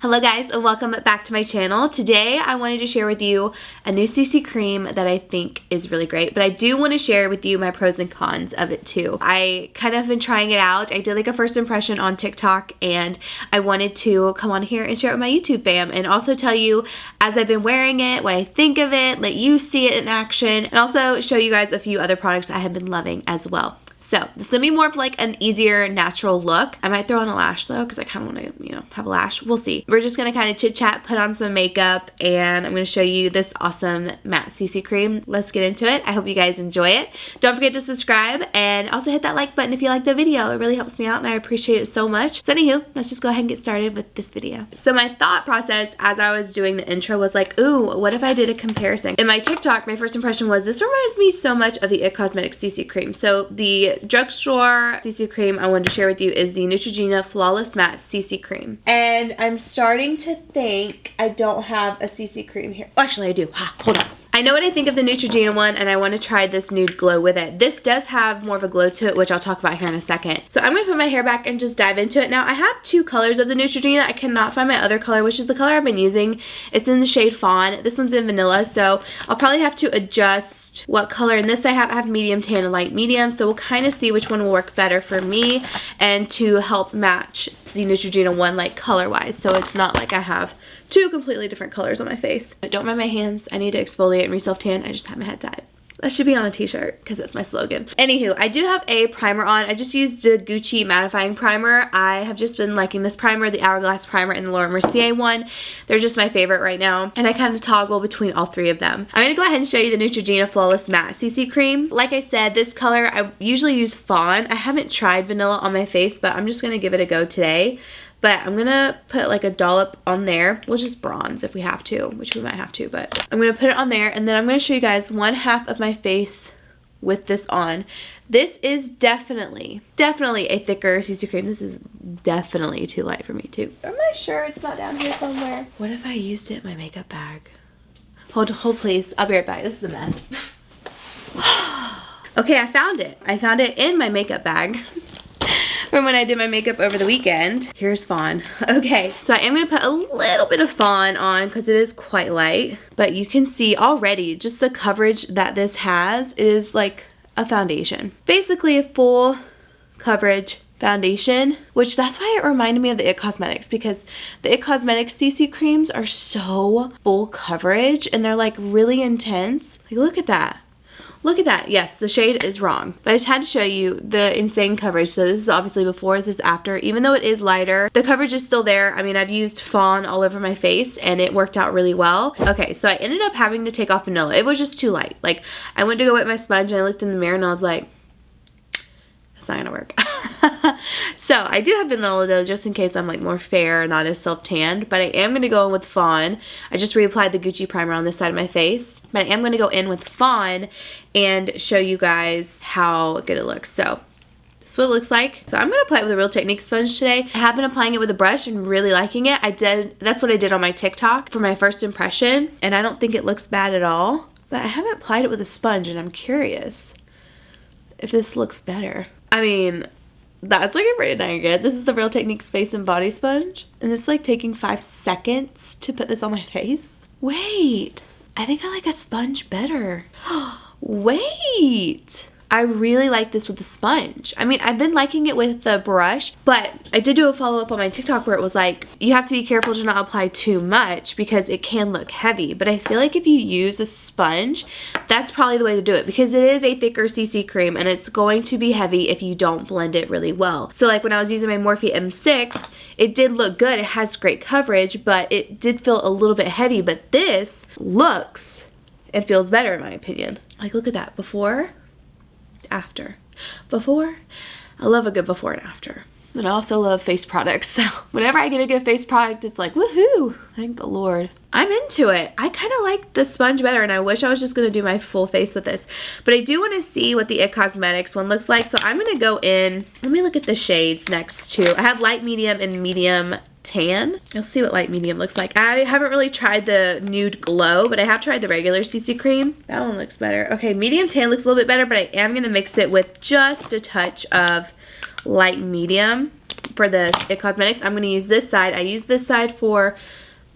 Hello guys, and welcome back to my channel. Today I wanted to share with you a new CC cream that I think is really great, but I do want to share with you my pros and cons of it too. I kind of been trying it out. I did like a first impression on TikTok and I wanted to come on here and share it with my YouTube fam and also tell you as I've been wearing it, what I think of it, let you see it in action, and also show you guys a few other products I have been loving as well. So this is gonna be more of like an easier natural look. I might throw on a lash though because I kind of want to, have a lash. We'll see. We're just gonna kind of chit chat, put on some makeup, and I'm gonna show you this awesome matte CC cream. Let's get into it. I hope you guys enjoy it. Don't forget to subscribe and also hit that like button if you like the video. It really helps me out and I appreciate it so much. So anywho, let's just go ahead and get started with this video. So my thought process as I was doing the intro was like, ooh, what if I did a comparison? In my TikTok, my first impression was this reminds me so much of the IT Cosmetics CC cream. So the drugstore CC cream I wanted to share with you is the Neutrogena Flawless Matte CC cream. And I'm starting to think I don't have a CC cream here. Oh, actually I do. Hold on. I know what I think of the Neutrogena one and I want to try this nude glow with it. This does have more of a glow to it, which I'll talk about here in a second. So I'm going to put my hair back and just dive into it. Now I have two colors of the Neutrogena. I cannot find my other color, which is the color I've been using. It's in the shade Fawn. This one's in Vanilla, so I'll probably have to adjust what color. In this I have medium tan and light medium, so we'll kind of see which one will work better for me and to help match the Neutrogena one like color wise, so it's not like I have two completely different colors on my face. But don't mind my hands. I need to exfoliate and re-self tan. I just have my head dyed. That should be on a t-shirt because that's my slogan. Anywho, I do have a primer on. I just used the Gucci mattifying primer. I have just been liking this primer, the Hourglass primer and the Laura Mercier one. They're just my favorite right now. And I kind of toggle between all three of them. I'm going to go ahead and show you the Neutrogena Flawless Matte CC cream. Like I said, this color, I usually use Fawn. I haven't tried vanilla on my face, but I'm just going to give it a go today. But I'm going to put like a dollop on there. We'll just bronze if we have to, which we might have to, but I'm going to put it on there. And then I'm going to show you guys one half of my face with this on. This is definitely a thicker CC cream. This is definitely too light for me too. Am I sure it's not down here somewhere? What if I used it in my makeup bag? Hold please. I'll be right back. This is a mess. Okay, I found it. I found it in my makeup bag from when I did my makeup over the weekend. Here's Fawn. Okay, so I am going to put a little bit of Fawn on because it is quite light. But you can see already just the coverage that this has. It is like a foundation. Basically a full coverage foundation, which that's why it reminded me of the IT Cosmetics, because the IT Cosmetics CC creams are so full coverage and they're like really intense. Like look at that. Look at that. Yes, the shade is wrong, but I just had to show you the insane coverage. So this is obviously before, this is after. Even though it is lighter, the coverage is still there. I mean, I've used Fawn all over my face and it worked out really well. Okay, so I ended up having to take off vanilla. It was just too light. Like I went to go wet my sponge and I looked in the mirror and I was like, that's not gonna work. So I do have vanilla though, just in case I'm like more fair, not as self-tanned, but I am gonna go in with Fawn. I just reapplied the Gucci primer on this side of my face, but I am gonna go in with Fawn and show you guys how good it looks. So this is what it looks like. So I'm gonna apply it with a Real Technique sponge today. I have been applying it with a brush and really liking it. That's what I did on my TikTok for my first impression, and I don't think it looks bad at all, but I haven't applied it with a sponge and I'm curious if this looks better. I mean, that's looking pretty dang good. This is the Real Techniques Face and Body Sponge. And it's like taking 5 seconds to put this on my face. Wait, I think I like a sponge better. Wait. I really like this with the sponge. I mean, I've been liking it with the brush, but I did do a follow-up on my TikTok where it was like, you have to be careful to not apply too much because it can look heavy. But I feel like if you use a sponge, that's probably the way to do it because it is a thicker CC cream and it's going to be heavy if you don't blend it really well. So like when I was using my Morphe M6, it did look good. It has great coverage, but it did feel a little bit heavy. But this looks and feels better in my opinion. Like look at that, before, after. Before, I love a good before and after. And I also love face products, so whenever I get a good face product, it's like, woohoo, thank the Lord. I'm into it. I kind of like the sponge better, and I wish I was just going to do my full face with this. But I do want to see what the IT Cosmetics one looks like, so I'm going to go in. Let me look at the shades next to. I have light medium and medium tan. Let's see what light medium looks like. I haven't really tried the nude glow, but I have tried the regular CC cream. That one looks better. Okay, medium tan looks a little bit better, but I am going to mix it with just a touch of light medium. for the IT Cosmetics, I'm going to use this side. I use this side for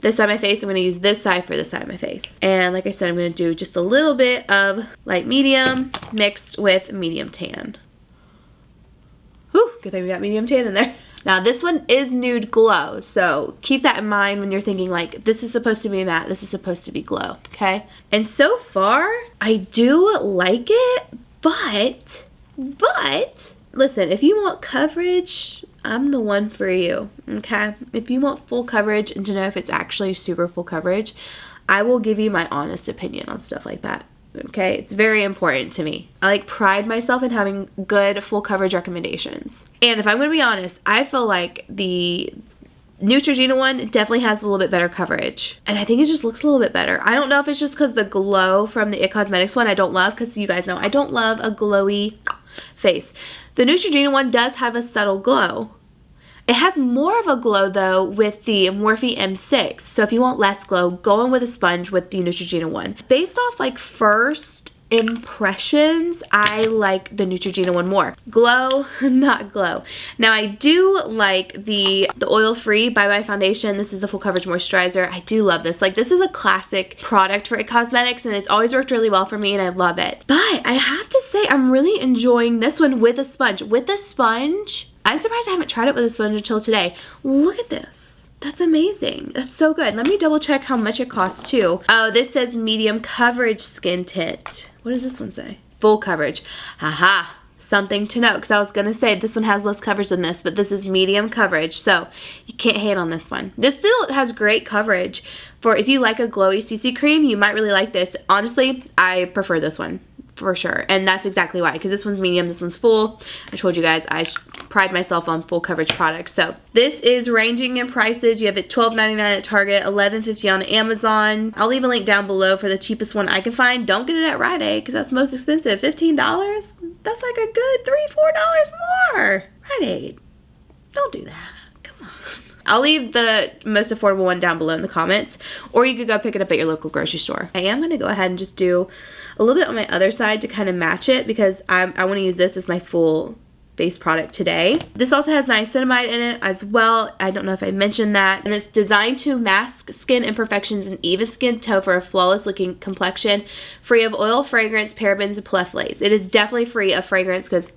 this side of my face. I'm going to use this side for this side of my face. And like I said, I'm going to do just a little bit of light medium mixed with medium tan. Whew, good thing we got medium tan in there. Now this one is Nude Glow, so keep that in mind when you're thinking like, this is supposed to be matte, this is supposed to be glow, okay? And so far, I do like it, but, listen, if you want coverage, I'm the one for you, okay? If you want full coverage and to know if it's actually super full coverage, I will give you my honest opinion on stuff like that. Okay, it's very important to me. I like pride myself in having good full coverage recommendations. And if I'm going to be honest, I feel like the Neutrogena one definitely has a little bit better coverage. And I think it just looks a little bit better. I don't know if it's just because the glow from the IT Cosmetics one I don't love, because you guys know I don't love a glowy face. The Neutrogena one does have a subtle glow. It has more of a glow though with the Morphe M6. So if you want less glow, go in with a sponge with the Neutrogena one. Based off like first impressions, I like the Neutrogena one more. Glow, not glow. Now I do like the oil-free Bye Bye foundation. This is the full coverage moisturizer. I do love this. Like, this is a classic product for IT Cosmetics and it's always worked really well for me and I love it. But I have to say I'm really enjoying this one with a sponge. With a sponge, I'm surprised I haven't tried it with a sponge until today. Look at this. That's amazing. That's so good. Let me double check how much it costs too. Oh, this says medium coverage skin tint. What does this one say? Full coverage. Haha. Something to note, because I was going to say this one has less coverage than this, but this is medium coverage, so you can't hate on this one. This still has great coverage. For if you like a glowy CC cream, you might really like this. Honestly, I prefer this one for sure, and that's exactly why, because this one's medium, this one's full. I told you guys I pride myself on full coverage products. So this is ranging in prices. You have it $12.99 at Target, $11.50 on Amazon. I'll leave a link down below for the cheapest one I can find. Don't get it at Rite Aid because that's the most expensive. $15? That's like a good $3-4 more. Rite Aid, don't do that. Come on. I'll leave the most affordable one down below in the comments, or you could go pick it up at your local grocery store. I am going to go ahead and just do a little bit on my other side to kind of match it, because I want to use this as my full face product today. This also has niacinamide in it as well. I don't know if I mentioned that. And it's designed to mask skin imperfections and even skin tone for a flawless looking complexion, free of oil, fragrance, parabens, and phthalates. It is definitely free of fragrance because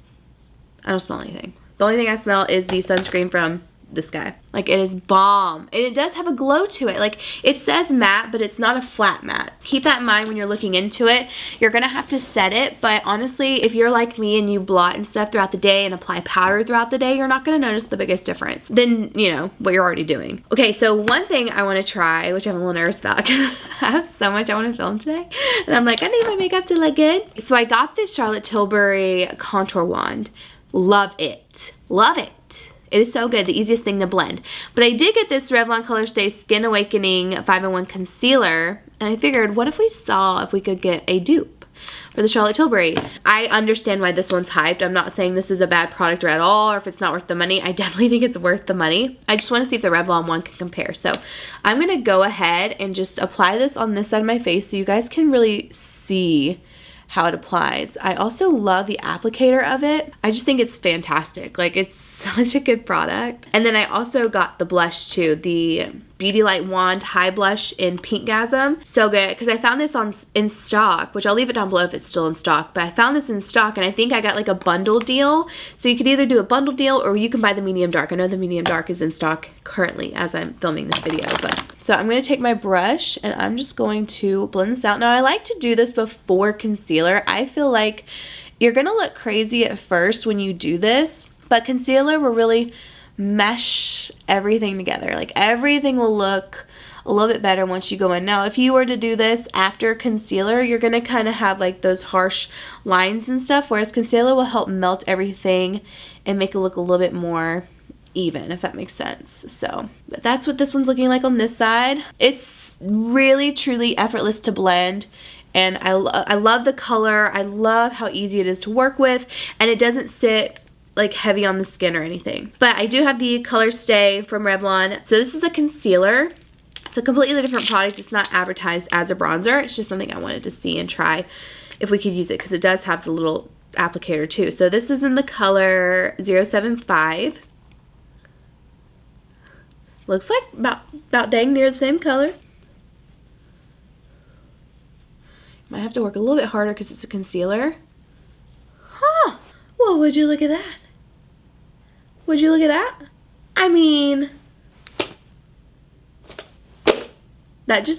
I don't smell anything. The only thing I smell is the sunscreen from this guy. Like, it is bomb. And it does have a glow to it. Like, it says matte, but it's not a flat matte. Keep that in mind when you're looking into it. You're gonna have to set it, but honestly, if you're like me and you blot and stuff throughout the day and apply powder throughout the day, you're not gonna notice the biggest difference than, you know, what you're already doing. Okay, so one thing I wanna try, which I'm a little nervous about because I have so much I wanna film today, and I'm like, I need my makeup to look good. So I got this Charlotte Tilbury contour wand. Love it. Love it. It is so good, the easiest thing to blend. But I did get this Revlon Colorstay Skin Awakening 5-in-1 Concealer, and I figured, what if we saw if we could get a dupe for the Charlotte Tilbury? I understand why this one's hyped. I'm not saying this is a bad product at all, or if it's not worth the money. I definitely think it's worth the money. I just want to see if the Revlon one can compare. So I'm going to go ahead and just apply this on this side of my face so you guys can really see how it applies. I also love the applicator of it. I just think it's fantastic. Like, it's such a good product. And then I also got the blush too, the Beauty Light Wand High Blush in Pinkgasm. So good, because I found this in stock, which I'll leave it down below if it's still in stock, but I found this in stock and I think I got like a bundle deal. So you could either do a bundle deal or you can buy the medium dark. I know the medium dark is in stock currently as I'm filming this video. So I'm going to take my brush and I'm just going to blend this out. Now I like to do this before concealer. I feel like you're going to look crazy at first when you do this, but concealer will really mesh everything together. Like, everything will look a little bit better once you go in. Now, if you were to do this after concealer, you're going to kind of have like those harsh lines and stuff, whereas concealer will help melt everything and make it look a little bit more even, if that makes sense. So, but that's what this one's looking like on this side. It's really, truly effortless to blend. And I love the color. I love how easy it is to work with. And it doesn't sit like heavy on the skin or anything. But I do have the Colorstay from Revlon. So this is a concealer. It's a completely different product. It's not advertised as a bronzer. It's just something I wanted to see and try if we could use it, because it does have the little applicator too. So this is in the color 075. Looks like about dang near the same color. Might have to work a little bit harder because it's a concealer. Huh. Well, would you look at that? Would you look at that? I mean, that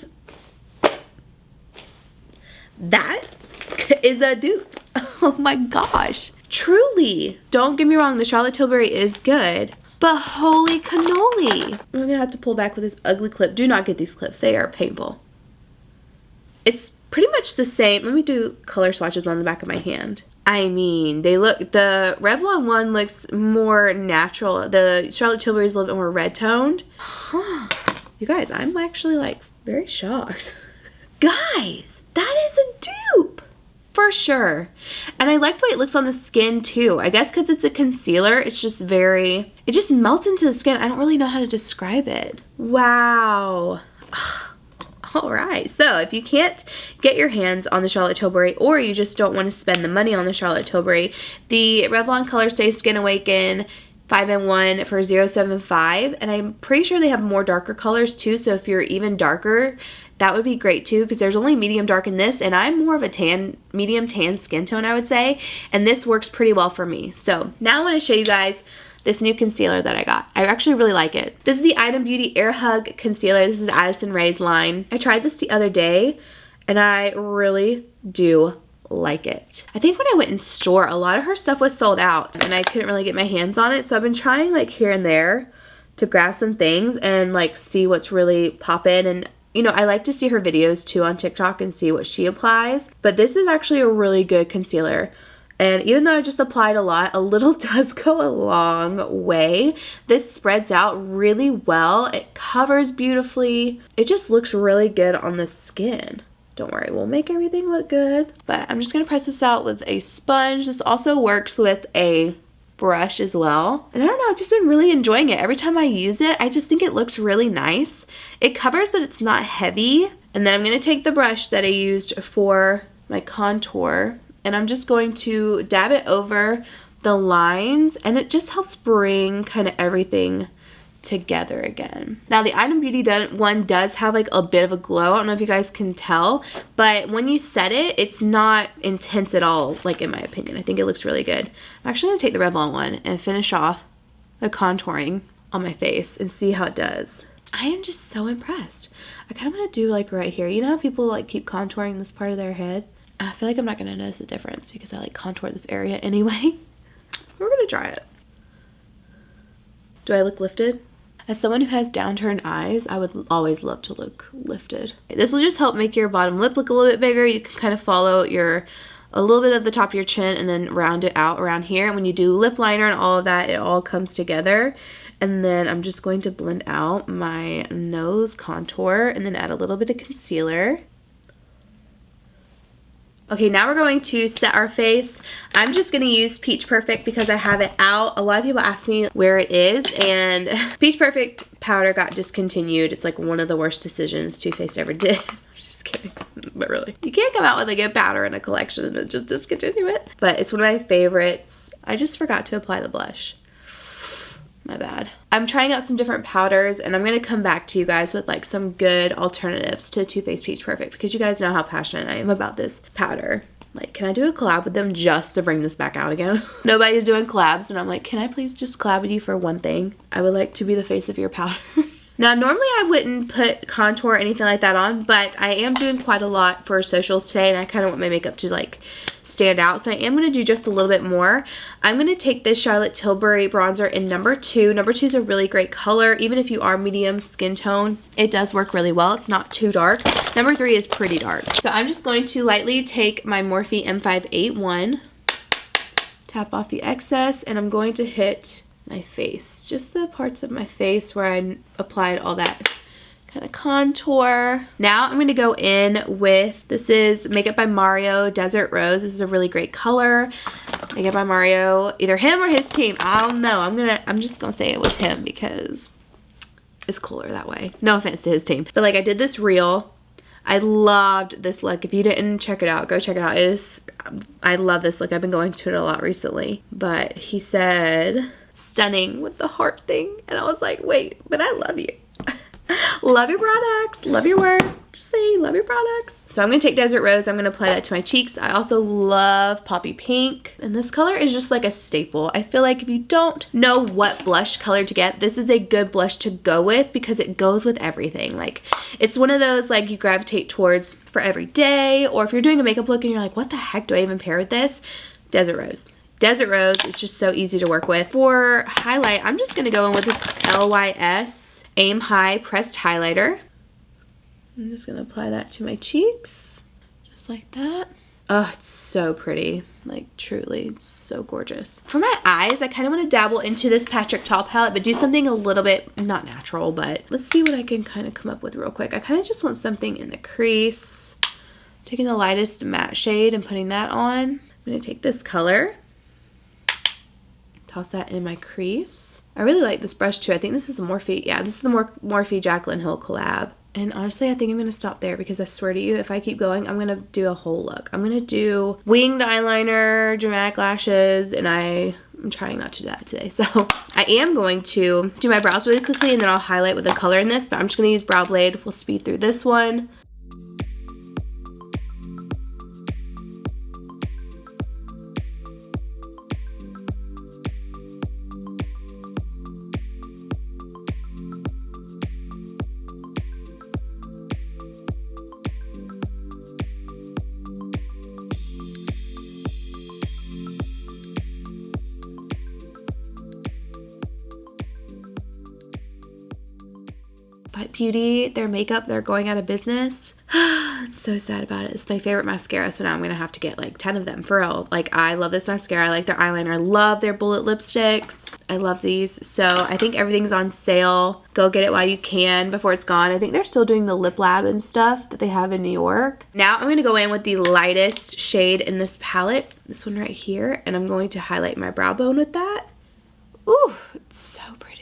is a dupe. Oh my gosh. Truly. Don't get me wrong, the Charlotte Tilbury is good, but holy cannoli. I'm gonna have to pull back with this ugly clip. Do not get these clips. They are painful. It's pretty much the same. Let me do color swatches on the back of my hand. I mean, the Revlon one looks more natural. The Charlotte Tilbury is a little bit more red toned. Huh. You guys, I'm actually like very shocked. Guys, that is a dupe for sure. And I like the way it looks on the skin too. I guess because it's a concealer, it's just it just melts into the skin. I don't really know how to describe it. Wow. All right, so if you can't get your hands on the Charlotte Tilbury, or you just don't want to spend the money on the Charlotte Tilbury, the Revlon Color Stay Skin Awaken 5-in-1 for $0.75, and I'm pretty sure they have more darker colors too, so if you're even darker, that would be great too, because there's only medium dark in this, and I'm more of a medium tan skin tone, I would say, and this works pretty well for me. So now I want to show you guys this new concealer that I got. I actually really like it. This is the Item Beauty Air Hug Concealer. This is Addison Rae's line. I tried this the other day, and I really do like it. I think when I went in store, a lot of her stuff was sold out, and I couldn't really get my hands on it, so I've been trying like here and there to grab some things and like see what's really poppin'. And you know, I like to see her videos too on TikTok and see what she applies, but this is actually a really good concealer. And even though I just applied a lot, a little does go a long way. This spreads out really well. It covers beautifully. It just looks really good on the skin. Don't worry, we'll make everything look good. But I'm just gonna press this out with a sponge. This also works with a brush as well. And I don't know, I've just been really enjoying it. Every time I use it, I just think it looks really nice. It covers, but it's not heavy. And then I'm gonna take the brush that I used for my contour, and I'm just going to dab it over the lines, and it just helps bring kind of everything together again. Now the Item Beauty one does have like a bit of a glow. I don't know if you guys can tell, but when you set it, it's not intense at all, like in my opinion. I think it looks really good. I'm actually gonna take the Revlon one and finish off the contouring on my face and see how it does. I am just so impressed. I kind of want to do like right here. You know how people like keep contouring this part of their head? I feel like I'm not going to notice a difference because I like contour this area anyway. We're going to try it. Do I look lifted? As someone who has downturned eyes, I would always love to look lifted. This will just help make your bottom lip look a little bit bigger. You can kind of follow a little bit of the top of your chin and then round it out around here. And when you do lip liner and all of that, it all comes together. And then I'm just going to blend out my nose contour and then add a little bit of concealer. Okay, now we're going to set our face. I'm just going to use Peach Perfect because I have it out. A lot of people ask me where it is, and Peach Perfect powder got discontinued. It's like one of the worst decisions Too Faced ever did. I'm just kidding, but really. You can't come out with a good powder in a collection and then just discontinue it. But it's one of my favorites. I just forgot to apply the blush. My bad. I'm trying out some different powders, and I'm going to come back to you guys with like some good alternatives to Too Faced Peach Perfect because you guys know how passionate I am about this powder. Like, can I do a collab with them just to bring this back out again? Nobody's doing collabs, and I'm like, can I please just collab with you for one thing? I would like to be the face of your powder. Now, normally I wouldn't put contour or anything like that on, but I am doing quite a lot for socials today, and I kind of want my makeup to like stand out, so I am going to do just a little bit more. I'm going to take this Charlotte Tilbury bronzer in number 2. Number 2 is a really great color. Even if you are medium skin tone, it does work really well. It's not too dark. Number 3 is pretty dark. So I'm just going to lightly take my Morphe M581, tap off the excess, and I'm going to hit my face, just the parts of my face where I applied all that kind of contour. Now I'm going to go in with, this is Makeup by Mario Desert Rose. This is a really great color. Makeup by Mario, either him or his team. I don't know. I'm just going to say it was him because it's cooler that way. No offense to his team. But like, I did this reel. I loved this look. If you didn't check it out, go check it out. I love this look. I've been going to it a lot recently. But he said, stunning with the heart thing. And I was like, wait, but I love you. Love your products, love your work, just say love your products. So I'm gonna take Desert Rose, I'm gonna apply that to my cheeks. I also love Poppy Pink, and this color is just like a staple. I feel like if you don't know what blush color to get, this is a good blush to go with because it goes with everything. Like, it's one of those like you gravitate towards for every day, or if you're doing a makeup look and you're like, what the heck do I even pair with this? Desert Rose. Desert Rose is just so easy to work with. For highlight, I'm just gonna go in with this LYS Aim High Pressed Highlighter. I'm just gonna apply that to my cheeks, just like that. Oh, it's so pretty. Like, truly, it's so gorgeous. For my eyes, I kind of want to dabble into this Patrick Ta palette, but do something a little bit, not natural, but let's see what I can kind of come up with real quick. I kind of just want something in the crease. Taking the lightest matte shade and putting that on. I'm gonna take this color, toss that in my crease. I really like this brush too. I think this is the Morphe. Yeah, this is the Morphe Jaclyn Hill collab. And honestly, I think I'm going to stop there because I swear to you, if I keep going, I'm going to do a whole look. I'm going to do winged eyeliner, dramatic lashes, and I'm trying not to do that today. So I am going to do my brows really quickly and then I'll highlight with the color in this, but I'm just going to use Brow Blade. We'll speed through this one. Beauty, their makeup, they're going out of business. I'm so sad about it. It's my favorite mascara, so now I'm gonna have to get like 10 of them for real. Like, I love this mascara. I like their eyeliner. I love their bullet lipsticks. I love these. So I think everything's on sale. Go get it while you can before it's gone. I think they're still doing the lip lab and stuff that they have in New York. Now I'm gonna go in with the lightest shade in this palette, this one right here, and I'm going to highlight my brow bone with that. Ooh, it's so pretty.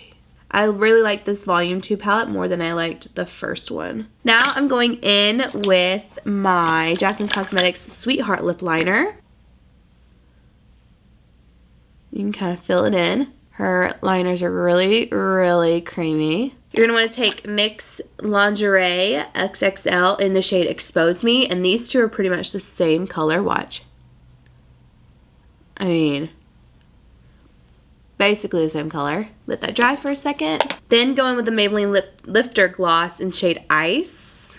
I really like this Volume 2 palette more than I liked the first one. Now I'm going in with my Jaclyn Cosmetics Sweetheart Lip Liner. You can kind of fill it in. Her liners are really, really creamy. You're gonna wanna take NYX Lingerie XXL in the shade Expose Me, and these two are pretty much the same color, watch. I mean, basically the same color. Let that dry for a second. Then go in with the Maybelline Lip Lifter Gloss in shade Ice.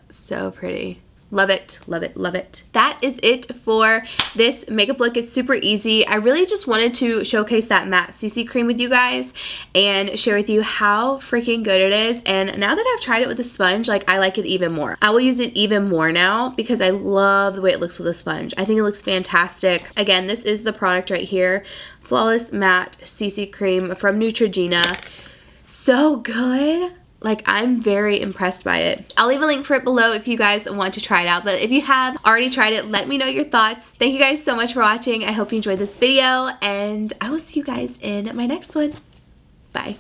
So pretty. Love it, love it, love it. That is it for this makeup look. It's super easy. I really just wanted to showcase that matte CC cream with you guys and share with you how freaking good it is. And now that I've tried it with a sponge, like, I like it even more. I will use it even more now because I love the way it looks with a sponge. I think it looks fantastic. Again, this is the product right here. Flawless Matte CC Cream from Neutrogena. So good. Like, I'm very impressed by it. I'll leave a link for it below if you guys want to try it out. But if you have already tried it, let me know your thoughts. Thank you guys so much for watching. I hope you enjoyed this video, and I will see you guys in my next one. Bye.